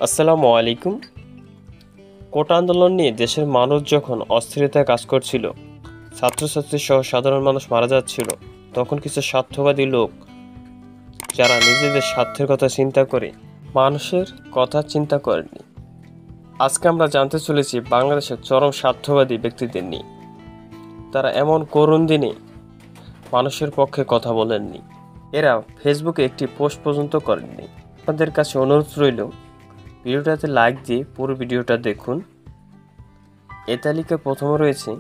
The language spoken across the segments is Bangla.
আসসালামু আলাইকুম। কোটা আন্দোলন নিয়ে দেশের মানুষ যখন অস্থিরতায় কাজ করছিল, ছাত্রছাত্রী সহ সাধারণ মানুষ মারা যাচ্ছিল, তখন কিছু স্বার্থবাদী লোক যারা নিজেদের স্বার্থের কথা চিন্তা করে মানুষের কথা চিন্তা করেননি। আজকে আমরা জানতে চলেছি বাংলাদেশের চরম স্বার্থবাদী ব্যক্তিদের নিয়ে। তারা এমন করুণ দিনে মানুষের পক্ষে কথা বলেননি। এরা ফেসবুকে একটি পোস্ট পর্যন্ত করেননি। আপনাদের কাছে অনুরোধ রইল, ভিডিওটাতে লাইক দিয়ে পুরো ভিডিওটা দেখুন। এ তালিকায় প্রথমে রয়েছে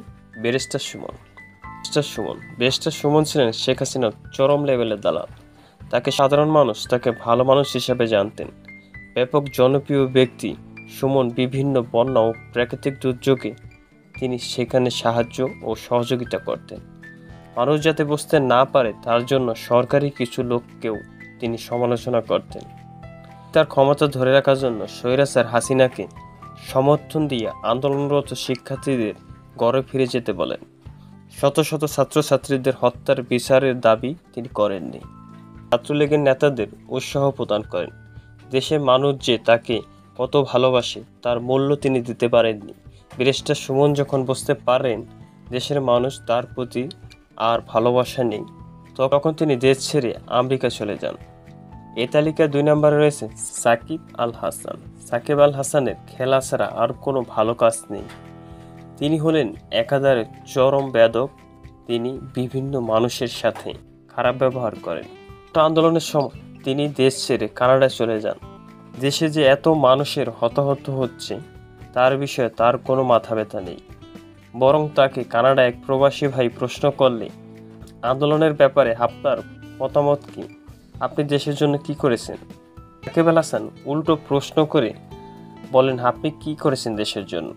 ব্যারিস্টার সুমন। ব্যারিস্টার সুমন ছিলেন শেখ হাসিনার চরম লেভেলের দালাল। তাকে সাধারণ মানুষ তাকে ভালো মানুষ হিসাবে জানতেন। ব্যাপক জনপ্রিয় ব্যক্তি সুমন বিভিন্ন বন্যা ও প্রাকৃতিক দুর্যোগে তিনি সেখানে সাহায্য ও সহযোগিতা করতেন। মানুষ যাতে বুঝতে না পারে তার জন্য সরকারি কিছু লোককেও তিনি সমালোচনা করতেন। তার ক্ষমতা ধরে রাখার জন্য স্বৈরাচার হাসিনাকে সমর্থন দিয়ে আন্দোলনরত শিক্ষার্থীদের ঘরে ফিরে যেতে বলেন। শত শত ছাত্রছাত্রীদের হত্যার বিচারের দাবি তিনি করেননি। ছাত্রলীগের নেতাদের উৎসাহ প্রদান করেন। দেশের মানুষ যে তাকে কত ভালোবাসে তার মূল্য তিনি দিতে পারেননি। ব্যারিস্টার সুমন যখন বুঝতে পারেন দেশের মানুষ তার প্রতি আর ভালোবাসা নেই, তখন তিনি দেশ ছেড়ে আমেরিকা চলে যান। এ তালিকায় 2 নম্বরে রয়েছে সাকিব আল হাসান। সাকিব আল হাসানের খেলা ছাড়া আর কোনো ভালো কাজ নেই। তিনি হলেন একাধারে চরম বেয়াদব। তিনি বিভিন্ন মানুষের সাথে খারাপ ব্যবহার করেন। আন্দোলনের সময় তিনি দেশ ছেড়ে কানাডায় চলে যান। দেশে যে এত মানুষের হতাহত হচ্ছে তার বিষয়ে তার কোনো মাথা ব্যথা নেই। বরং তাকে কানাডা এক প্রবাসী ভাই প্রশ্ন করলে, আন্দোলনের ব্যাপারে আপনার মতামত কি? আপনি দেশের জন্য কি করেছেন? সাকিব আল হাসান উল্টো প্রশ্ন করে বলেন, আপনি কি করেছেন দেশের জন্য?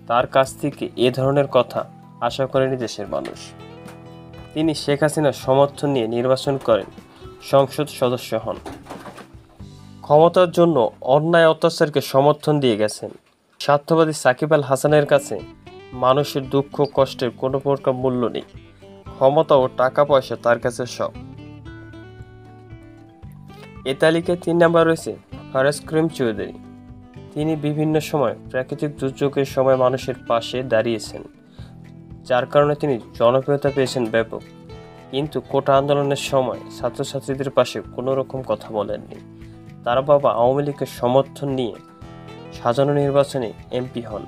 তার কাছ থেকে এ ধরনের কথা আশা করেনি দেশের মানুষ। তিনি শেখ হাসিনার সমর্থন নিয়ে নির্বাচন করেন, সংসদ সদস্য হন। ক্ষমতার জন্য অন্যায় অত্যাচারকে সমর্থন দিয়ে গেছেন। স্বার্থবাদী সাকিব আল হাসানের কাছে মানুষের দুঃখ কষ্টের কোনো প্রকার মূল্য নেই। ক্ষমতা ও টাকা পয়সা তার কাছে সব। এ তালিকায় 3 নম্বর রয়েছে ফারাজ করিম চৌধুরী। তিনি বিভিন্ন সময় প্রাকৃতিক দুর্যোগের সময় মানুষের পাশে দাঁড়িয়েছেন, যার কারণে তিনি জনপ্রিয়তা পেয়েছেন ব্যাপক। কিন্তু কোটা আন্দোলনের সময় ছাত্রছাত্রীদের পাশে কোনো রকম কথা বলেননি। তার বাবা আওয়ামী লীগের সমর্থন নিয়ে সাজানো নির্বাচনে এমপি হন।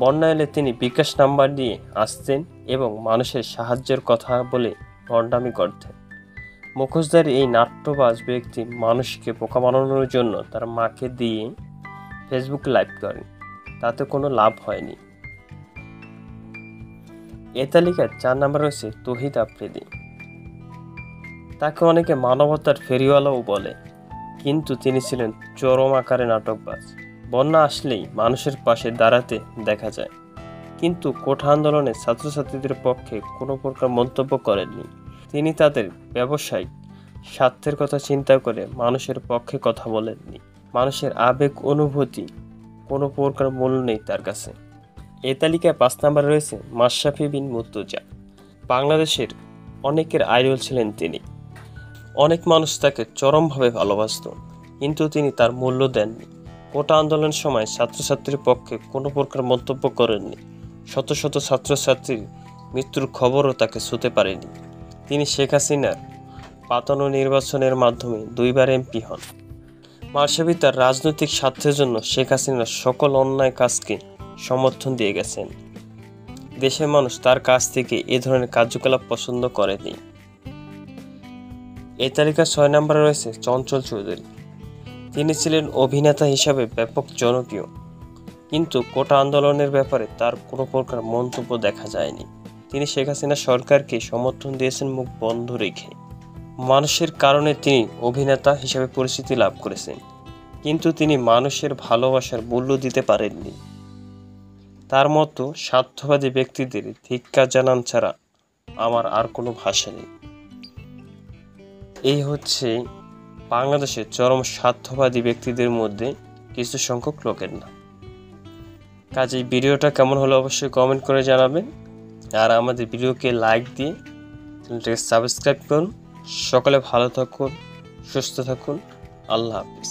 বন্যা এলে তিনি বিকাশ নাম্বার দিয়ে আসতেন এবং মানুষের সাহায্যের কথা বলে ভণ্ডামি করতেন। মুখোশধারী এই নাট্যবাজ ব্যক্তি মানুষকে বোকা বানানোর জন্য তার মাকে দিয়ে ফেসবুক লাইভ করেন, তাতে কোনো লাভ হয়নি। এ তালিকায় 4 নম্বর রয়েছে তৌহিদ আফ্রিদি। তাকে অনেকে মানবতার ফেরিওয়ালাও বলে, কিন্তু তিনি ছিলেন চরম আকারে নাটকবাজ। বন্যা আসলেই মানুষের পাশে দাঁড়াতে দেখা যায়, কিন্তু কোটা আন্দোলনে ছাত্রছাত্রীদের পক্ষে কোনো প্রকার মন্তব্য করেননি। তিনি তাদের ব্যবসায়িক স্বার্থের কথা চিন্তা করে মানুষের পক্ষে কথা বলেননি। মানুষের আবেগ অনুভূতি কোনো প্রকার মূল্য নেই তার কাছে। এ তালিকায় 5 নম্বরে রয়েছে মাশরাফি বিন মুর্তজা। বাংলাদেশের অনেকের আইডল ছিলেন তিনি। অনেক মানুষ তাকে চরমভাবে ভালোবাসত, কিন্তু তিনি তার মূল্য দেননি। কোটা আন্দোলনের সময় ছাত্রছাত্রীর পক্ষে কোনো প্রকার মন্তব্য করেননি। শত শত ছাত্রছাত্রীর মৃত্যুর খবরও তাকে ছুঁতে পারেনি। তিনি শেখ হাসিনার পাতানো নির্বাচনের মাধ্যমে 2 বার এমপি হন। মাশরাফি তার রাজনৈতিক স্বার্থের জন্য শেখ হাসিনার সকল অন্যায় কাজকে সমর্থন দিয়ে গেছেন। দেশের মানুষ তার কাছ থেকে এ ধরনের কার্যকলাপ পছন্দ করেনি। এই তালিকায় 6 নম্বরে রয়েছে চঞ্চল চৌধুরী। তিনি ছিলেন অভিনেতা হিসাবে ব্যাপক জনপ্রিয়, কিন্তু কোটা আন্দোলনের ব্যাপারে তার কোনো প্রকার মন্তব্য দেখা যায়নি। তিনি শেখ হাসিনা সরকারকে সমর্থন দিয়েছেন মুখ বন্ধ রেখে। মানুষের কারণে তিনি অভিনেতা হিসাবে পরিচিতি লাভ করেছেন, কিন্তু তিনি মানুষের ভালোবাসার মূল্য দিতে পারেননি। তার মতো স্বার্থবাদী ব্যক্তিদের ধিক্কার জানান ছাড়া আমার আর কোনো ভাষা নেই। এই হচ্ছে বাংলাদেশের চরম স্বার্থবাদী ব্যক্তিদের মধ্যে কিছু সংখ্যক লোকের নাম। কাজেই ভিডিওটা কেমন হলো অবশ্যই কমেন্ট করে জানাবেন, আর আমাদের ভিডিওকে লাইক দিয়ে চ্যানেলটাকে সাবস্ক্রাইব করুন। সকলে ভালো থাকুন, সুস্থ থাকুন। আল্লাহ হাফিজ।